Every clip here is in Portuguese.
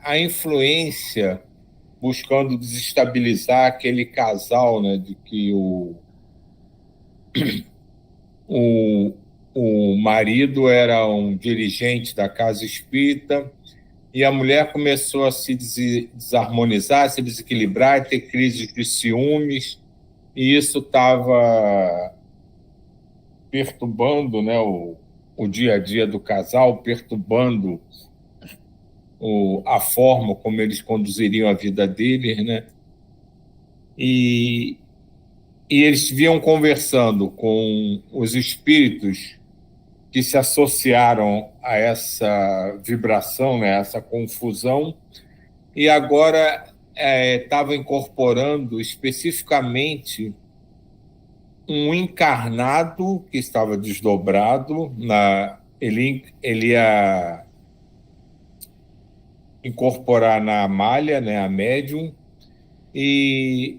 a influência buscando desestabilizar aquele casal, né, de que o, o marido era um dirigente da casa espírita e a mulher começou a se desarmonizar, se desequilibrar, ter crises de ciúmes, e isso estava perturbando, né, o dia a dia do casal, perturbando a forma como eles conduziriam a vida deles, né? E, e eles vinham conversando com os espíritos que se associaram a essa vibração, né, a essa confusão, e agora estava incorporando especificamente um encarnado que estava desdobrado, ele ia incorporar na Amália, né, a médium, e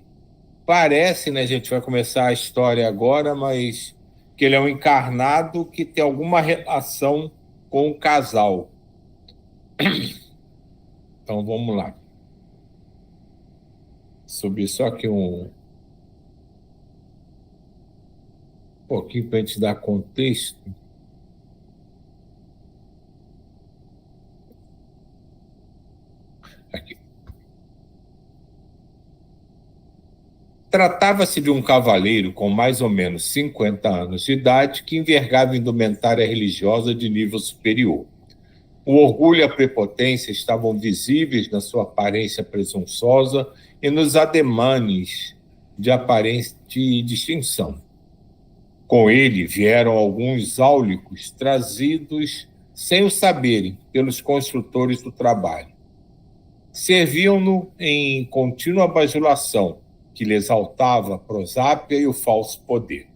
parece, né, a gente vai começar a história agora, mas que ele é um encarnado que tem alguma relação com o casal. Então vamos lá. Subir só aqui um pouquinho para a gente dar contexto. Aqui. Tratava-se de um cavaleiro com mais ou menos 50 anos de idade que envergava indumentária religiosa de nível superior. O orgulho e a prepotência estavam visíveis na sua aparência presunçosa e nos ademanes de aparente distinção. Com ele vieram alguns áulicos trazidos sem o saberem pelos construtores do trabalho. Serviam-no em contínua bajulação, que lhe exaltava a prosápia e o falso poder.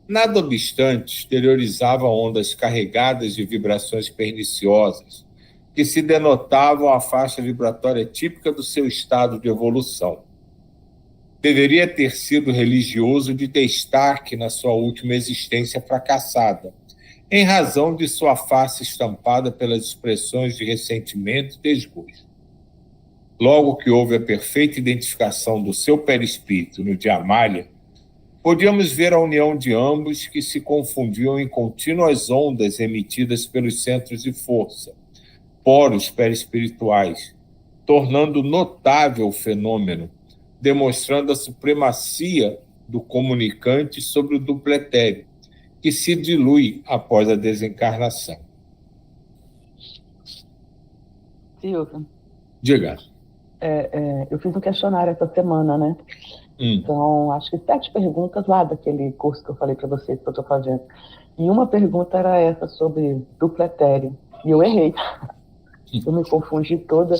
Nada obstante, exteriorizava ondas carregadas de vibrações perniciosas, que se denotavam a faixa vibratória típica do seu estado de evolução. Deveria ter sido religioso de destaque na sua última existência fracassada, em razão de sua face estampada pelas expressões de ressentimento e desgosto. Logo que houve a perfeita identificação do seu perispírito no de Amália, podíamos ver a união de ambos que se confundiam em contínuas ondas emitidas pelos centros de força, poros perispirituais, tornando notável o fenômeno, demonstrando a supremacia do comunicante sobre o duplo etéreo, que se dilui após a desencarnação. Silvio. Diga. Eu fiz um questionário essa semana, né? Então, acho que 7 perguntas lá daquele curso que eu falei para vocês que eu estou fazendo. E uma pergunta era essa sobre duplo etéreo. E eu errei. Eu me confundi toda.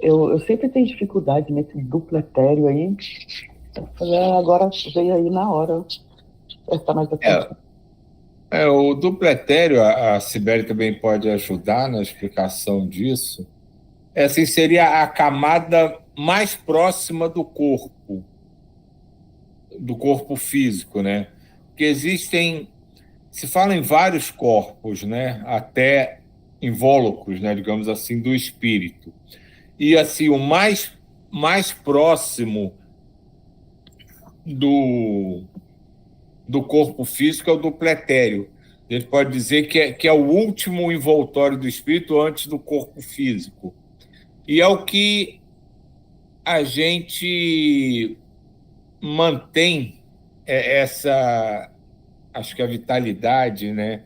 Eu sempre tenho dificuldade nesse duplo etéreo aí. Eu falei, agora veio aí na hora. Prestar mais atenção. O duplo etéreo, a Sibeli também pode ajudar na explicação disso. Essa seria a camada mais próxima do corpo físico, né? Porque se fala em vários corpos, né? Até invólucros, né? Digamos assim, do espírito. E assim, o mais próximo do corpo físico é o duplo etéreo. A gente pode dizer que é o último envoltório do espírito antes do corpo físico. E é o que a gente mantém acho que a vitalidade, né?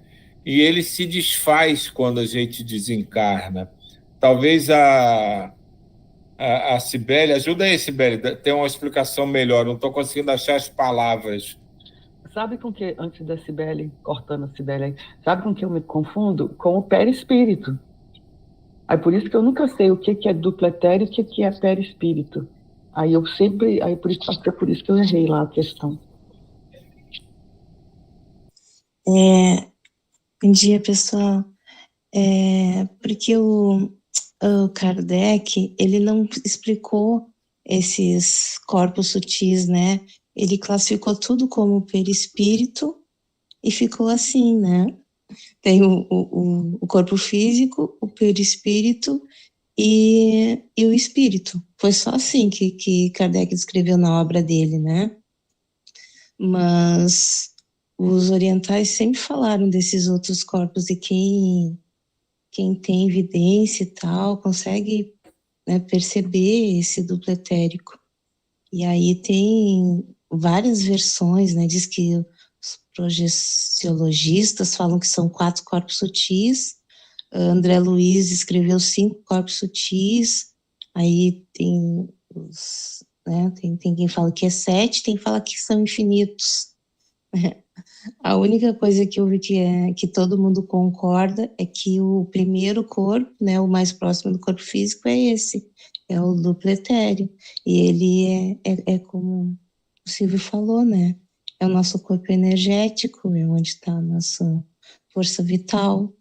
E ele se desfaz quando a gente desencarna. Talvez a Sibeli, ajuda aí, Sibeli, tem uma explicação melhor, não estou conseguindo achar as palavras. Sabe com que, antes da Sibeli, cortando a Sibeli aí, sabe com que eu me confundo? Com o perispírito. Aí por isso que eu nunca sei o que é duplo etéreo e o que é perispírito. Aí por isso que eu errei lá a questão. Bom dia, pessoal. Porque o Kardec, ele não explicou esses corpos sutis, né? Ele classificou tudo como perispírito e ficou assim, né? Tem o corpo físico, o perispírito e o espírito. Foi só assim que Kardec descreveu na obra dele, né? Mas os orientais sempre falaram desses outros corpos, e quem tem evidência e tal consegue, né, perceber esse duplo etérico. E aí tem várias versões, né? Diz que os projeciologistas falam que são 4 corpos sutis. André Luiz escreveu 5 corpos sutis. Aí tem né, tem quem fala que é 7, tem quem fala que são infinitos. A única coisa que eu vi que todo mundo concorda é que o primeiro corpo, né, o mais próximo do corpo físico, é esse, é o duplo etéreo. E ele é como o Silvio falou, né? É o nosso corpo energético, é onde está a nossa força vital.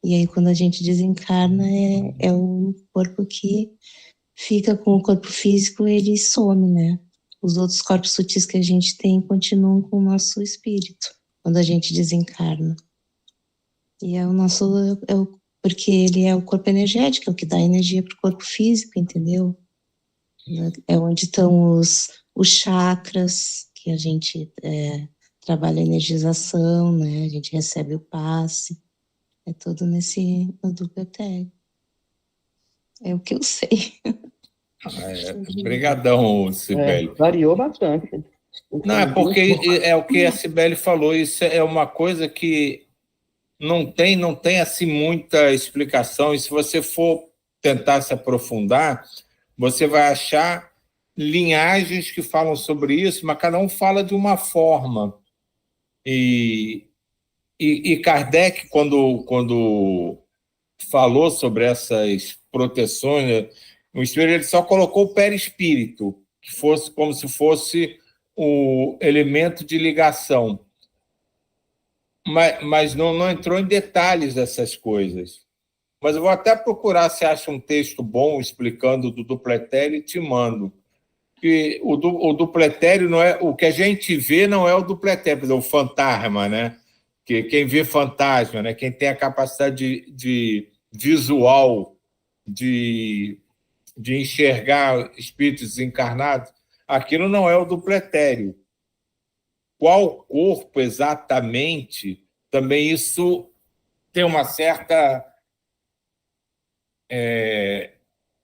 E aí, quando a gente desencarna, é o corpo que fica com o corpo físico, ele some, né? Os outros corpos sutis que a gente tem continuam com o nosso espírito quando a gente desencarna. E é o nosso, porque ele é o corpo energético, é o que dá energia para o corpo físico, entendeu? É onde estão os chakras, que a gente trabalha a energização, né? A gente recebe o passe. É tudo no duplo etéreo. É o que eu sei. Obrigadão, Cibele. Variou bastante. Não, é porque é o que a Cibele falou, isso é uma coisa que não tem assim muita explicação, e se você for tentar se aprofundar, você vai achar linhagens que falam sobre isso, mas cada um fala de uma forma. E Kardec, quando falou sobre essas proteções, né, o espírito, ele só colocou o perispírito, que fosse como se fosse o elemento de ligação, mas não entrou em detalhes dessas coisas. Mas eu vou até procurar se acha um texto bom explicando do duplo etéreo e te mando. Que o duplo etéreo não é o que a gente vê, não é o duplo etéreo, o fantasma, né? Que quem vê fantasma, né? Quem tem a capacidade de visual de enxergar espíritos encarnados, aquilo não é o duplo etéreo. Qual corpo exatamente? Também isso tem uma certa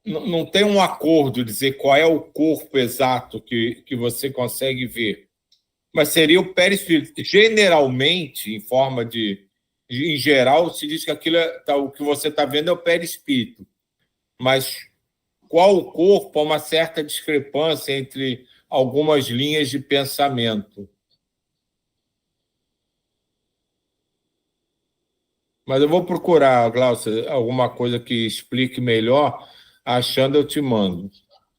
não tem um acordo dizer qual é o corpo exato que você consegue ver, mas seria o perispírito. Geralmente, em geral, se diz que o que você está vendo é o perispírito, mas qual o corpo, há uma certa discrepância entre algumas linhas de pensamento. Mas eu vou procurar, Glaucia, alguma coisa que explique melhor. Achando, eu te mando.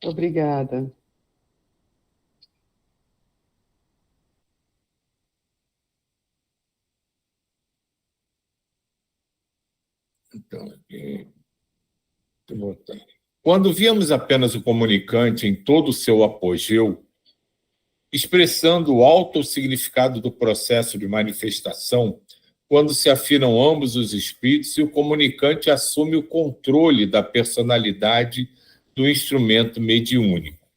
Obrigada. Então, aqui, quando víamos apenas o comunicante em todo o seu apogeu, expressando o alto significado do processo de manifestação, quando se afinam ambos os espíritos e o comunicante assume o controle da personalidade do instrumento mediúnico.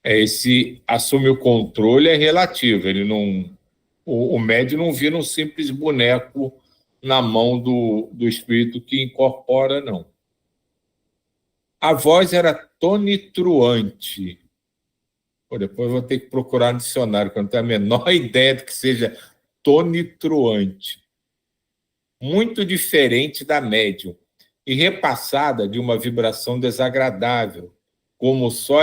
Esse assume o controle é relativo, ele não, o médium não vira um simples boneco na mão do espírito que incorpora, não. A voz era tonitruante. Depois eu vou ter que procurar no dicionário, porque eu não tenho a menor ideia de que seja tonitruante. Muito diferente da médium e repassada de uma vibração desagradável, como só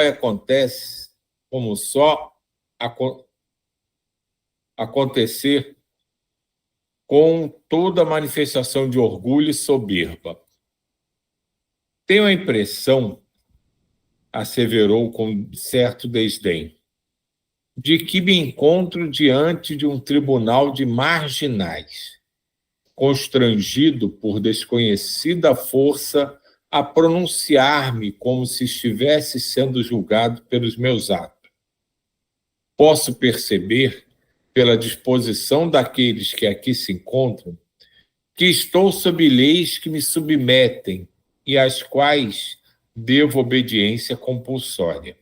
acontecer com toda manifestação de orgulho e soberba. Tenho a impressão, asseverou com certo desdém, de que me encontro diante de um tribunal de marginais, constrangido por desconhecida força a pronunciar-me como se estivesse sendo julgado pelos meus atos. Posso perceber, pela disposição daqueles que aqui se encontram, que estou sob leis que me submetem e às quais devo obediência compulsória.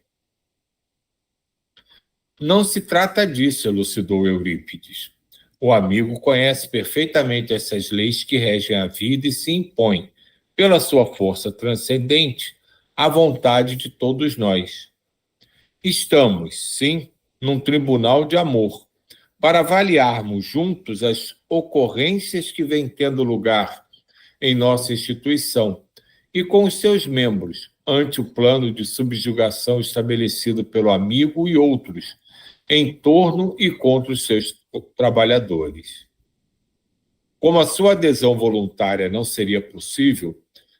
Não se trata disso, elucidou Eurípides. O amigo conhece perfeitamente essas leis que regem a vida e se impõe, pela sua força transcendente, à vontade de todos nós. Estamos, sim, num tribunal de amor, para avaliarmos juntos as ocorrências que vêm tendo lugar em nossa instituição e com os seus membros, ante o plano de subjugação estabelecido pelo amigo e outros, em torno e contra os seus trabalhadores. Como a sua adesão voluntária não seria possível,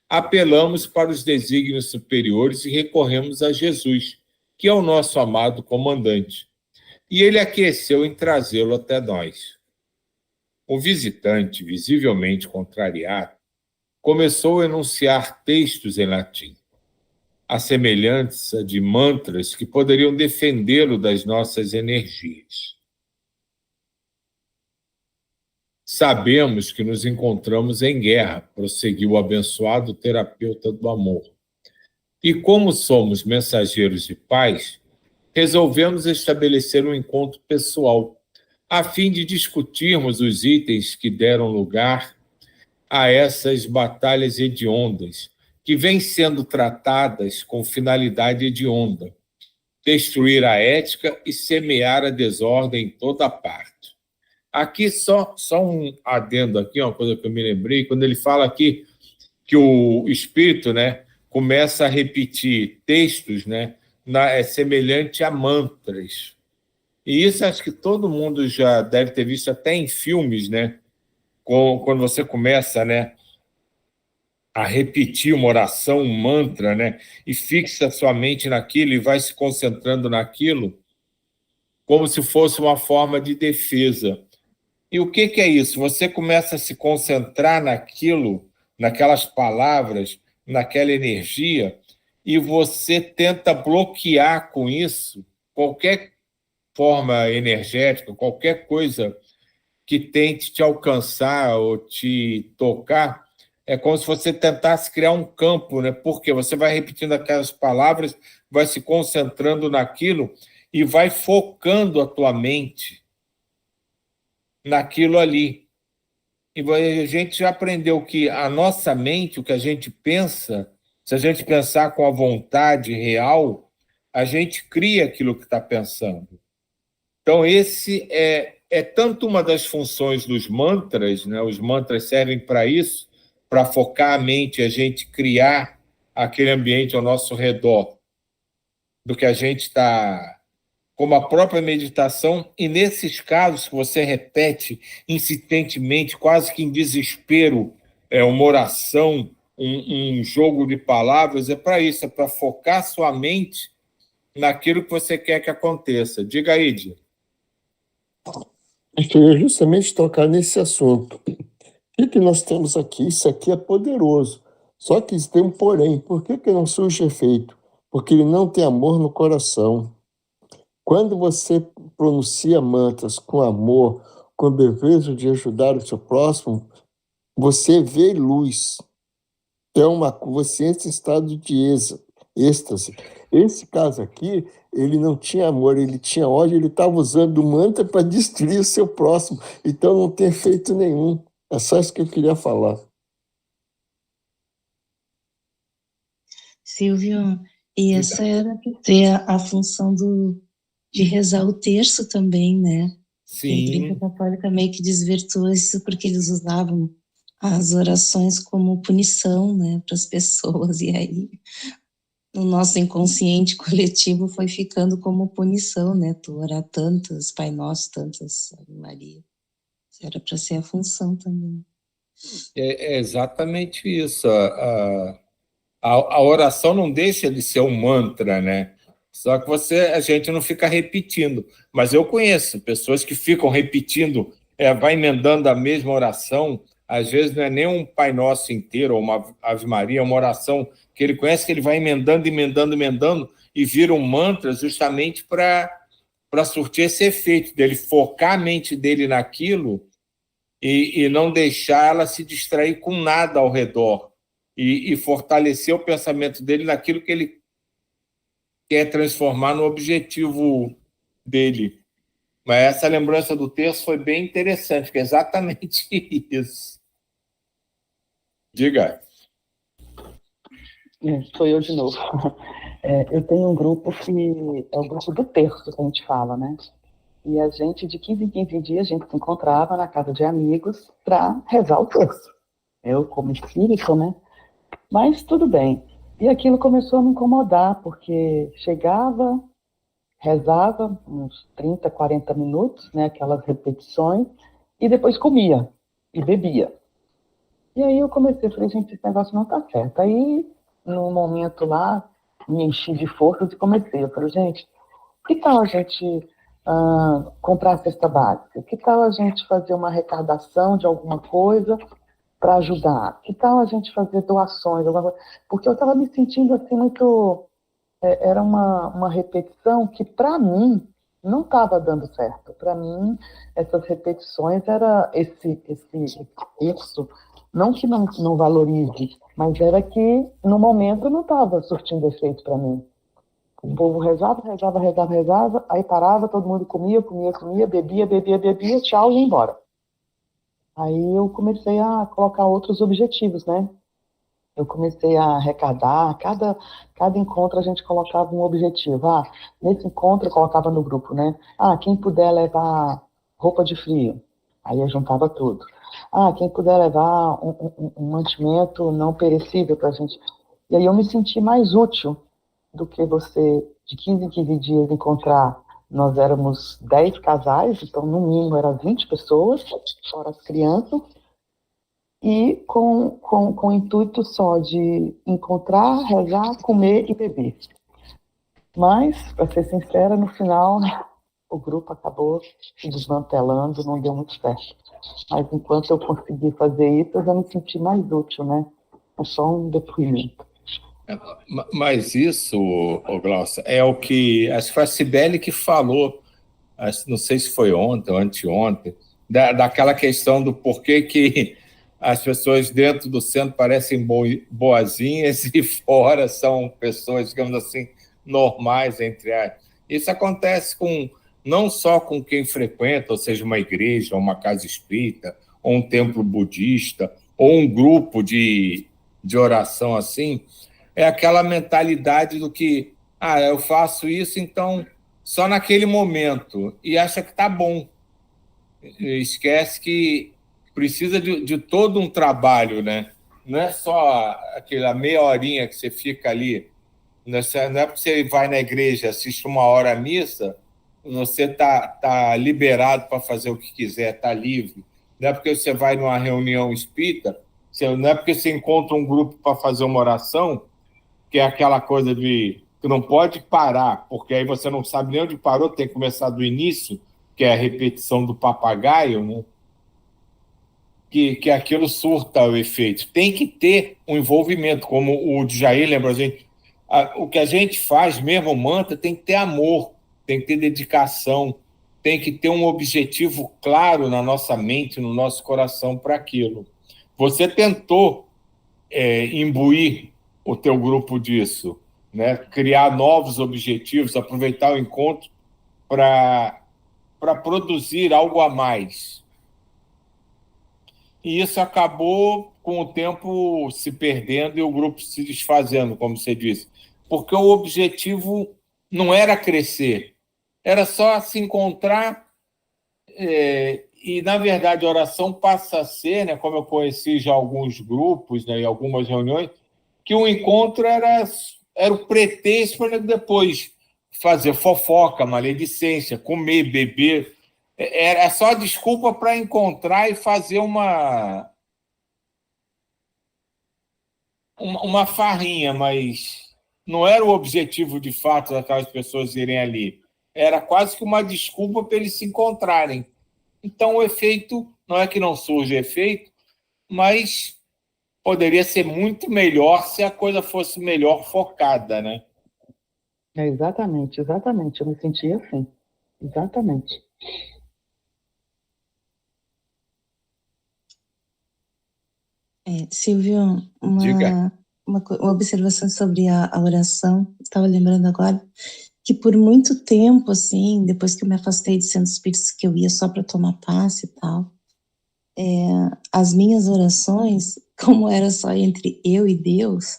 apelamos para os desígnios superiores e recorremos a Jesus, que é o nosso amado comandante, e ele aqueceu em trazê-lo até nós. O visitante, visivelmente contrariado, começou a enunciar textos em latim, à semelhança de mantras que poderiam defendê-lo das nossas energias. Sabemos que nos encontramos em guerra, prosseguiu o abençoado terapeuta do amor. E como somos mensageiros de paz, resolvemos estabelecer um encontro pessoal, a fim de discutirmos os itens que deram lugar a essas batalhas hediondas, que vêm sendo tratadas com finalidade hedionda, destruir a ética e semear a desordem em toda parte. Aqui, só um adendo aqui, uma coisa que eu me lembrei, quando ele fala aqui que o espírito, né, começa a repetir textos, né, é semelhante a mantras. E isso acho que todo mundo já deve ter visto até em filmes, né, quando você começa, né, a repetir uma oração, um mantra, né, e fixa sua mente naquilo e vai se concentrando naquilo, como se fosse uma forma de defesa. E o que é isso? Você começa a se concentrar naquilo, naquelas palavras, naquela energia, e você tenta bloquear com isso qualquer forma energética, qualquer coisa que tente te alcançar ou te tocar. É como se você tentasse criar um campo, né? Porque você vai repetindo aquelas palavras, vai se concentrando naquilo e vai focando a tua mente naquilo ali. E a gente já aprendeu que a nossa mente, o que a gente pensa, se a gente pensar com a vontade real, a gente cria aquilo que está pensando. Então, esse é tanto uma das funções dos mantras, né? Os mantras servem para isso, para focar a mente, a gente criar aquele ambiente ao nosso redor, do que a gente está, como a própria meditação, e nesses casos que você repete insistentemente, quase que em desespero, uma oração, um jogo de palavras, é para isso, é para focar sua mente naquilo que você quer que aconteça. Diga aí, Di. Eu queria justamente tocar nesse assunto. O que nós temos aqui? Isso aqui é poderoso. Só que tem um porém. Por que não surge efeito? Porque ele não tem amor no coração. Quando você pronuncia mantras com amor, com o desejo de ajudar o seu próximo, você vê luz. Você entra em estado de êxtase. Esse caso aqui, ele não tinha amor, ele tinha ódio, ele estava usando o mantra para destruir o seu próximo. Então não tem efeito nenhum. É só isso que eu queria falar. Silvio, e essa era a função de rezar o terço também, né? Sim. A Igreja Católica meio que desvirtuou isso porque eles usavam as orações como punição, né, para as pessoas, e aí no nosso inconsciente coletivo foi ficando como punição, né, tu orar tantas, Pai Nosso, tantas, Ave Maria. Era para ser a função também. É exatamente isso. A oração não deixa de ser um mantra, né? Só que a gente não fica repetindo. Mas eu conheço pessoas que ficam repetindo, vai emendando a mesma oração. Às vezes não é nem um Pai Nosso inteiro ou uma Ave Maria, é uma oração que ele conhece, que ele vai emendando e vira um mantra justamente para surtir esse efeito dele, focar a mente dele naquilo e não deixar ela se distrair com nada ao redor. e fortalecer o pensamento dele naquilo que ele quer transformar no objetivo dele. Mas essa lembrança do texto foi bem interessante, que é exatamente isso. Diga. Sou eu de novo. Eu tenho um grupo que é o grupo do terço, que a gente fala, né? E a gente, de 15 em 15 dias, a gente se encontrava na casa de amigos para rezar o terço. Eu, como espírito, né? Mas tudo bem. E aquilo começou a me incomodar, porque chegava, rezava uns 30, 40 minutos, né? Aquelas repetições, e depois comia e bebia. E aí eu comecei, falei, gente, esse negócio não tá certo. Aí, no momento lá, me enchi de forças e comecei. Eu falei, gente, que tal a gente comprar a cesta básica? Que tal a gente fazer uma arrecadação de alguma coisa para ajudar? Que tal a gente fazer doações? Porque eu estava me sentindo assim muito... era uma repetição que, para mim, não estava dando certo. Para mim, essas repetições era esse isso, não que não valorize, mas era que, no momento, não estava surtindo efeito para mim. O povo rezava, aí parava, todo mundo comia, bebia, tchau, e ia embora. Aí eu comecei a colocar outros objetivos, né? Eu comecei a arrecadar, cada encontro a gente colocava um objetivo. Nesse encontro eu colocava no grupo, né? Quem puder levar roupa de frio. Aí eu juntava tudo. Quem puder levar um mantimento não perecível para a gente. E aí eu me senti mais útil do que você, de 15 em 15 dias, encontrar. Nós éramos 10 casais, então no mínimo eram 20 pessoas, fora as crianças, e com o intuito só de encontrar, rezar, comer e beber. Mas, para ser sincera, no final, o grupo acabou se desmantelando, não deu muito certo. Mas enquanto eu consegui fazer isso, eu já me senti mais útil, né? É só um depoimento. Mas isso, Glaucia, é o que... Acho que foi a Cibele que falou, não sei se foi ontem ou anteontem, daquela questão do porquê que as pessoas dentro do centro parecem boazinhas e fora são pessoas, digamos assim, normais, entre aspas. Isso acontece não só com quem frequenta, ou seja, uma igreja, uma casa espírita, ou um templo budista, ou um grupo de oração assim, é aquela mentalidade do que, eu faço isso, então, só naquele momento, e acha que está bom. Esquece que precisa de todo um trabalho, né? Não é só aquela meia horinha que você fica ali. Não é porque você vai na igreja, assiste uma hora a missa, você tá liberado para fazer o que quiser, está livre. Não é porque você vai numa reunião espírita, não é porque você encontra um grupo para fazer uma oração, que é aquela coisa de que não pode parar, porque aí você não sabe nem onde parou, tem que começar do início, que é a repetição do papagaio, né? Que aquilo surta o efeito. Tem que ter um envolvimento, como o Djair lembra a gente. O que a gente faz mesmo, o mantra, tem que ter amor, tem que ter dedicação, tem que ter um objetivo claro na nossa mente, no nosso coração para aquilo. Você tentou imbuir o teu grupo disso, né? Criar novos objetivos, aproveitar o encontro para produzir algo a mais. E isso acabou, com o tempo, se perdendo e o grupo se desfazendo, como você disse. Porque o objetivo não era crescer, era só se encontrar. E, na verdade, a oração passa a ser, né, como eu conheci já alguns grupos, né, e algumas reuniões, que o encontro era o pretexto para depois fazer fofoca, maledicência, comer, beber. Era só desculpa para encontrar e fazer uma farrinha, mas não era o objetivo de fato daquelas pessoas irem ali. Era quase que uma desculpa para eles se encontrarem. Então, o efeito, não é que não surge efeito, mas poderia ser muito melhor se a coisa fosse melhor focada, né? Exatamente. Eu me senti assim. Exatamente. Silvio, Diga. uma observação sobre a oração. Estava lembrando agora que por muito tempo, assim, depois que eu me afastei de centros espíritas, que eu ia só para tomar passe e tal, as minhas orações, como era só entre eu e Deus,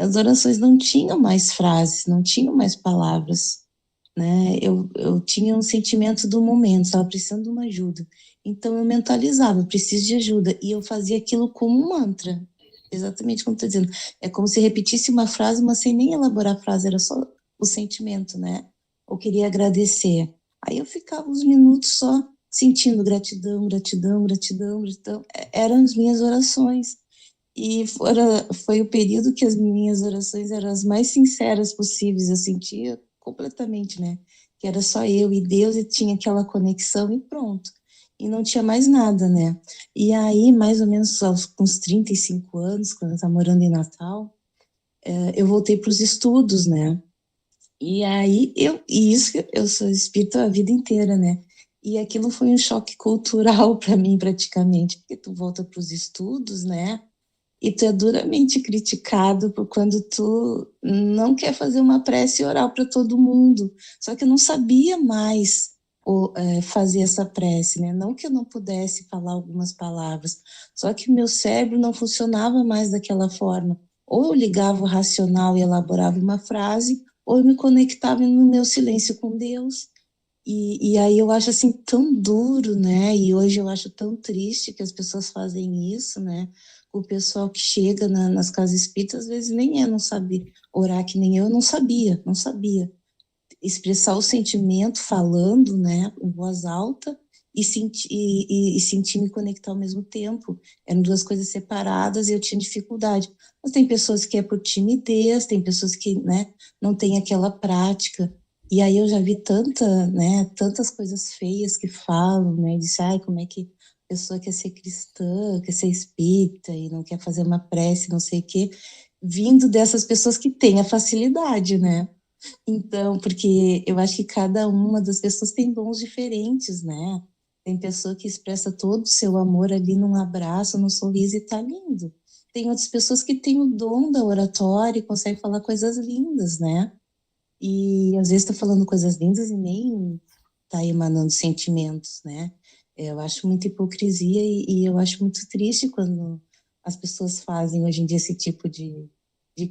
as orações não tinham mais frases, não tinham mais palavras, né? Eu tinha um sentimento do momento, estava precisando de uma ajuda. Então eu mentalizava, eu preciso de ajuda, e eu fazia aquilo como um mantra, exatamente como estou dizendo. É como se repetisse uma frase, mas sem nem elaborar a frase, era só o sentimento, né? Eu queria agradecer. Aí eu ficava uns minutos só sentindo gratidão, gratidão, gratidão, gratidão. Eram as minhas orações. E foi o período que as minhas orações eram as mais sinceras possíveis. Eu sentia completamente, né? Que era só eu e Deus, e tinha aquela conexão e pronto. E não tinha mais nada, né? E aí, mais ou menos aos uns 35 anos, quando eu estava morando em Natal, eu voltei para os estudos, né? E aí, eu sou espírita a vida inteira, né? E aquilo foi um choque cultural para mim, praticamente, porque tu volta para os estudos, né? E tu é duramente criticado por quando tu não quer fazer uma prece oral para todo mundo. Só que eu não sabia mais fazer essa prece, né? Não que eu não pudesse falar algumas palavras, só que o meu cérebro não funcionava mais daquela forma. Ou eu ligava o racional e elaborava uma frase, ou eu me conectava no meu silêncio com Deus. E aí eu acho assim tão duro, né? E hoje eu acho tão triste que as pessoas fazem isso, né? O pessoal que chega nas casas espíritas, às vezes nem não sabe orar que nem eu não sabia, não sabia. Expressar o sentimento falando, né, em voz alta, e sentir me conectar ao mesmo tempo. Eram duas coisas separadas e eu tinha dificuldade. Mas tem pessoas que é por timidez, tem pessoas que, né, não têm aquela prática. E aí eu já vi tantas coisas feias que falam, né, disse, ai, como é que a pessoa quer ser cristã, quer ser espírita e não quer fazer uma prece, não sei o quê, vindo dessas pessoas que têm a facilidade, né? Então, porque eu acho que cada uma das pessoas tem dons diferentes, né? Tem pessoa que expressa todo o seu amor ali num abraço, num sorriso e tá lindo. Tem outras pessoas que têm o dom da oratória e conseguem falar coisas lindas, né? E às vezes tá falando coisas lindas e nem tá emanando sentimentos, né? Eu acho muita hipocrisia e eu acho muito triste quando as pessoas fazem hoje em dia esse tipo de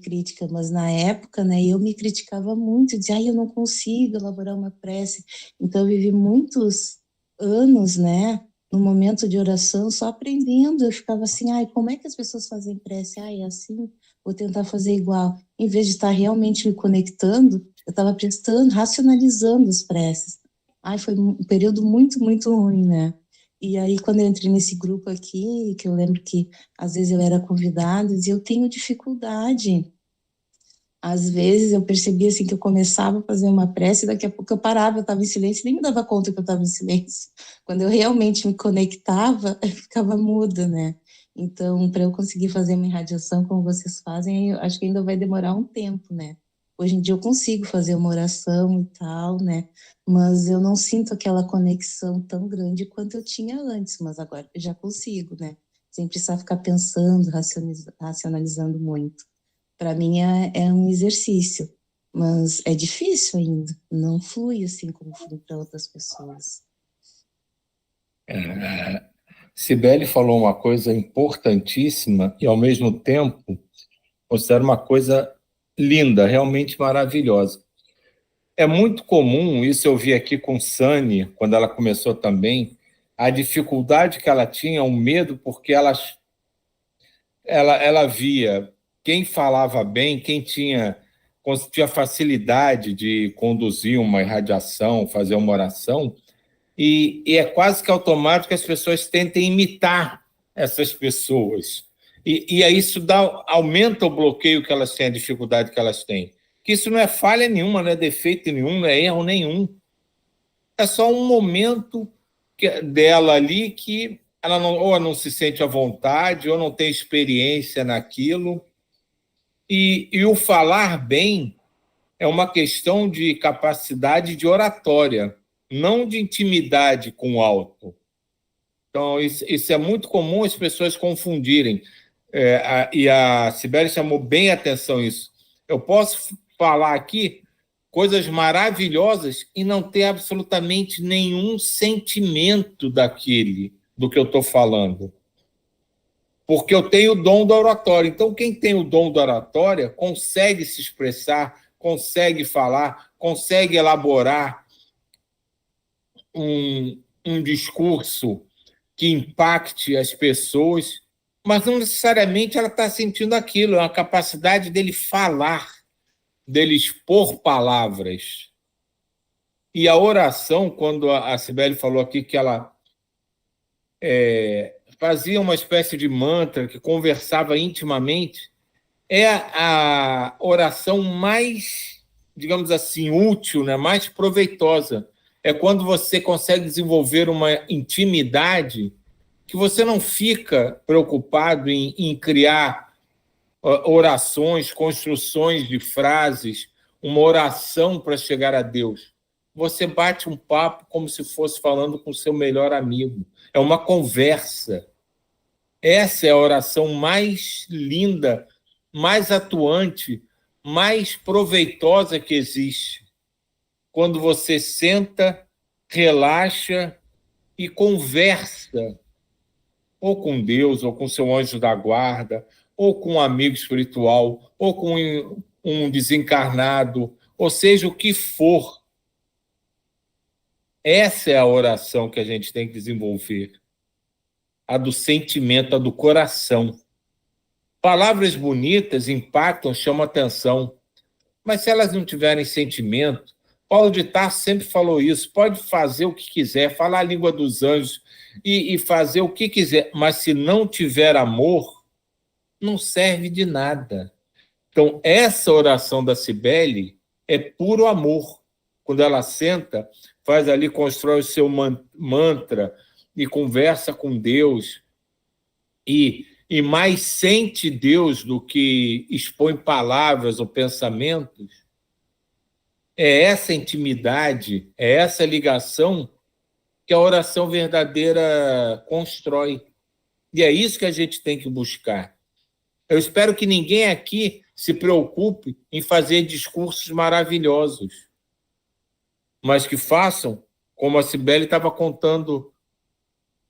crítica, mas na época, né, eu me criticava muito, dizia, ai, eu não consigo elaborar uma prece. Então eu vivi muitos anos, né, no momento de oração, só aprendendo. Eu ficava assim, ai, como é que as pessoas fazem prece? Ai, é assim, vou tentar fazer igual. Em vez de estar realmente me conectando, eu estava prestando, racionalizando as preces. Ai, foi um período muito, muito ruim, né? E aí, quando eu entrei nesse grupo aqui, que eu lembro que às vezes eu era convidada, e eu tenho dificuldade. Às vezes eu percebia assim que eu começava a fazer uma prece, daqui a pouco eu parava, eu estava em silêncio, nem me dava conta que eu estava em silêncio. Quando eu realmente me conectava, eu ficava muda, né? Então, para eu conseguir fazer uma irradiação como vocês fazem, eu acho que ainda vai demorar um tempo, né? Hoje em dia eu consigo fazer uma oração e tal, né? Mas eu não sinto aquela conexão tão grande quanto eu tinha antes, mas agora eu já consigo, né? Sem precisar ficar pensando, racionalizando muito. Para mim é um exercício, mas é difícil ainda, não flui assim como flui para outras pessoas. Cibele falou uma coisa importantíssima e, ao mesmo tempo, considero uma coisa linda, realmente maravilhosa. É muito comum, isso eu vi aqui com Sani, quando ela começou também, a dificuldade que ela tinha, o medo, porque ela via quem falava bem, quem tinha facilidade de conduzir uma irradiação, fazer uma oração, e é quase que automático que as pessoas tentem imitar essas pessoas. E aí isso aumenta o bloqueio que elas têm, a dificuldade que elas têm. Que isso não é falha nenhuma, não é defeito nenhum, não é erro nenhum. É só um momento dela ali que ela ou não se sente à vontade, ou não tem experiência naquilo. E o falar bem é uma questão de capacidade de oratória, não de intimidade com o alto. Então, isso é muito comum as pessoas confundirem. e a Cibele chamou bem a atenção isso. Eu posso falar aqui coisas maravilhosas e não ter absolutamente nenhum sentimento do que eu estou falando. Porque eu tenho o dom da oratória. Então, quem tem o dom da oratória consegue se expressar, consegue falar, consegue elaborar um discurso que impacte as pessoas, mas não necessariamente ela está sentindo aquilo, é uma capacidade dele falar, dele expor palavras. E a oração, quando a Cibele falou aqui que ela fazia uma espécie de mantra, que conversava intimamente, é a oração mais, digamos assim, útil, né? Mais proveitosa. É quando você consegue desenvolver uma intimidade que você não fica preocupado em criar orações, construções de frases, uma oração para chegar a Deus. Você bate um papo como se fosse falando com o seu melhor amigo. É uma conversa. Essa é a oração mais linda, mais atuante, mais proveitosa que existe. Quando você senta, relaxa e conversa, ou com Deus, ou com seu anjo da guarda, ou com um amigo espiritual, ou com um desencarnado, ou seja, o que for. Essa é a oração que a gente tem que desenvolver. A do sentimento, a do coração. Palavras bonitas impactam, chamam atenção, mas se elas não tiverem sentimento, Paulo de Tarso sempre falou isso, pode fazer o que quiser, falar a língua dos anjos e fazer o que quiser, mas se não tiver amor, não serve de nada. Então, essa oração da Cibele é puro amor. Quando ela senta, faz ali, constrói o seu mantra e conversa com Deus e mais sente Deus do que expõe palavras ou pensamentos, é essa intimidade, é essa ligação que a oração verdadeira constrói. E é isso que a gente tem que buscar. Eu espero que ninguém aqui se preocupe em fazer discursos maravilhosos, mas que façam, como a Cibele estava contando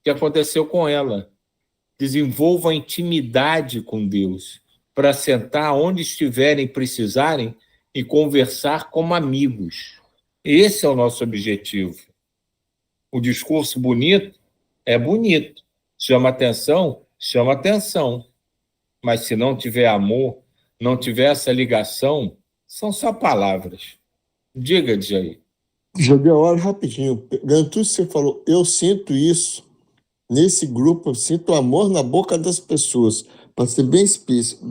que aconteceu com ela, desenvolvam a intimidade com Deus, para sentar onde estiverem e precisarem e conversar como amigos. Esse é o nosso objetivo. O discurso bonito é bonito, chama atenção, mas se não tiver amor, não tiver essa ligação, são só palavras. Diga, Jair. Joguei a hora rapidinho. Pegando tudo que você falou, eu sinto isso. Nesse grupo, eu sinto amor na boca das pessoas. Para ser bem explícito.